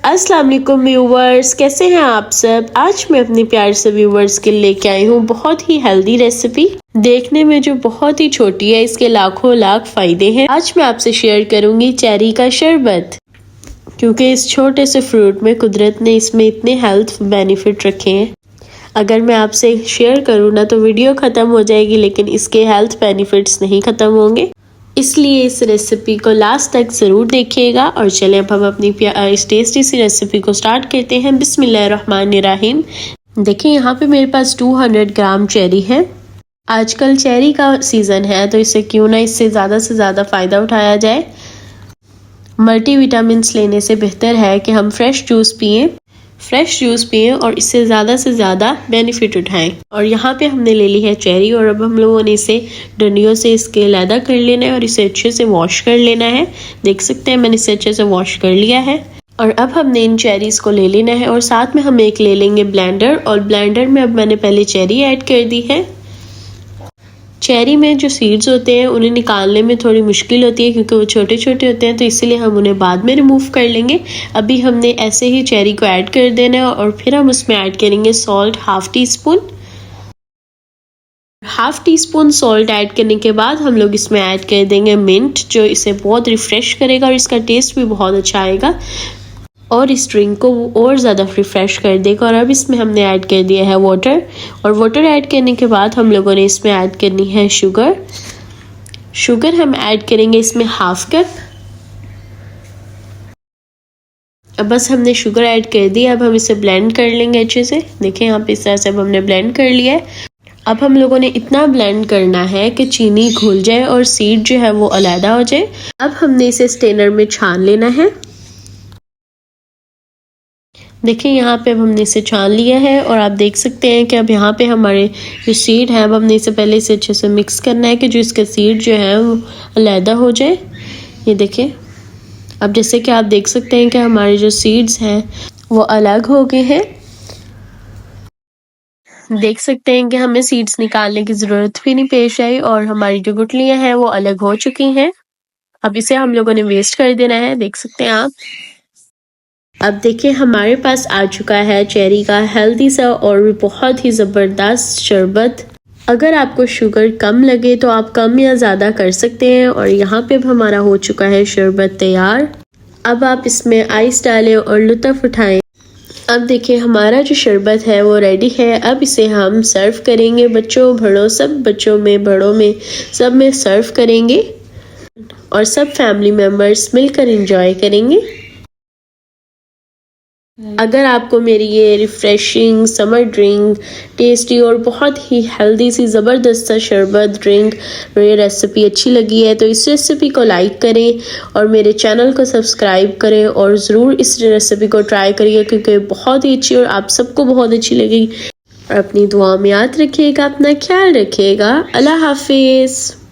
अस्सलाम वालेकुम व्यूवर्स, कैसे हैं आप सब। आज मैं अपने प्यार से व्यूवर्स के लिए लेके आई हूँ बहुत ही हेल्दी रेसिपी, देखने में जो बहुत ही छोटी है, इसके लाखों लाख फायदे हैं। आज मैं आपसे शेयर करूंगी चेरी का शरबत, क्योंकि इस छोटे से फ्रूट में कुदरत ने इसमें इतने हेल्थ बेनिफिट रखे हैं। अगर मैं आपसे शेयर करूँ ना तो वीडियो ख़त्म हो जाएगी, लेकिन इसके हेल्थ बेनिफिट्स नहीं ख़त्म होंगे, इसलिए इस रेसिपी को लास्ट तक ज़रूर देखिएगा। और चलें अब हम अपनी इस टेस्टी सी रेसिपी को स्टार्ट करते हैं। बिस्मिल्लाहिर्रहमानिर्रहीम। देखिए यहाँ पे मेरे पास 200 ग्राम चेरी है। आजकल चेरी का सीज़न है, तो इससे क्यों ना इससे ज़्यादा से ज़्यादा फ़ायदा उठाया जाए। मल्टीविटामिन्स लेने से बेहतर है कि हम फ्रेश जूस पिएं और इससे ज़्यादा से ज़्यादा बेनिफिट उठाएं। और यहाँ पे हमने ले ली है चेरी, और अब हम लोगों ने इसे डंडियों से इसके अलग कर लेना है और इसे अच्छे से वॉश कर लेना है। देख सकते हैं मैंने इसे अच्छे से वॉश कर लिया है। और अब हमने इन चेरीज़ को ले लेना है और साथ में हम एक ले लेंगे ब्लेंडर, और ब्लेंडर में अब मैंने पहले चेरी ऐड कर दी है। चेरी में जो सीड्स होते हैं उन्हें निकालने में थोड़ी मुश्किल होती है, क्योंकि वो छोटे छोटे होते हैं, तो इसीलिए हम उन्हें बाद में रिमूव कर लेंगे। अभी हमने ऐसे ही चेरी को ऐड कर देना है और फिर हम उसमें ऐड करेंगे salt, half tea spoon salt add करने के बाद हम लोग इसमें ऐड कर देंगे मिंट, जो इसे बहुत रिफ़्रेश करेगा और इसका टेस्ट भी बहुत अच्छा आएगा और इस ड्रिंक को और ज़्यादा रिफ़्रेश कर देगा। और अब इसमें हमने ऐड कर दिया है वाटर, और वाटर ऐड करने के बाद हम लोगों ने इसमें ऐड करनी है शुगर हम ऐड करेंगे इसमें हाफ कप। अब बस हमने शुगर ऐड कर दी। अब हम इसे ब्लेंड कर लेंगे अच्छे से। देखें यहाँ पे इस तरह से अब हमने ब्लेंड कर लिया है। अब हम लोगों ने इतना ब्लेंड करना है कि चीनी घुल जाए और सीड जो है वो अलहदा हो जाए। अब हमने इसे स्ट्रेनर में छान लेना है। देखिए यहाँ पे अब हमने इसे छान लिया है और आप देख सकते हैं कि अब यहाँ पे हमारे जो सीड है, अब हमने इसे पहले इसे अच्छे से मिक्स करना है कि जो इसके सीड जो है वो अलहदा हो जाए। ये देखिए, अब जैसे कि आप देख सकते हैं कि हमारे जो सीड्स हैं वो अलग हो गए हैं। देख सकते हैं कि हमें सीड्स निकालने की ज़रूरत भी नहीं पेश आई और हमारी जो गुठलियाँ हैं वो अलग हो चुकी हैं। अब इसे हम लोगों ने वेस्ट कर देना है। देख सकते हैं आप। अब देखिए हमारे पास आ चुका है चेरी का हेल्दी सा और बहुत ही ज़बरदस्त शरबत। अगर आपको शुगर कम लगे तो आप कम या ज़्यादा कर सकते हैं। और यहाँ पे अब हमारा हो चुका है शरबत तैयार। अब आप इसमें आइस डालें और लुत्फ़ उठाएं। अब देखिए हमारा जो शरबत है वो रेडी है। अब इसे हम सर्व करेंगे, बच्चों बड़ों सब बच्चों में बड़ों में सब में सर्व करेंगे और सब फैमिली मेम्बर्स मिलकर एंजॉय करेंगे। अगर आपको मेरी ये रिफ़्रेशिंग समर ड्रिंक, टेस्टी और बहुत ही हेल्दी सी ज़बरदस्त सा शरबत ड्रिंक ये रेसिपी अच्छी लगी है तो इस रेसिपी को लाइक करें और मेरे चैनल को सब्सक्राइब करें और ज़रूर इस रेसिपी को ट्राई करिए, क्योंकि बहुत ही अच्छी और आप सबको बहुत अच्छी लगेगी। और अपनी दुआ में याद रखिएगा, अपना ख्याल रखिएगा। अल्लाह हाफिज़।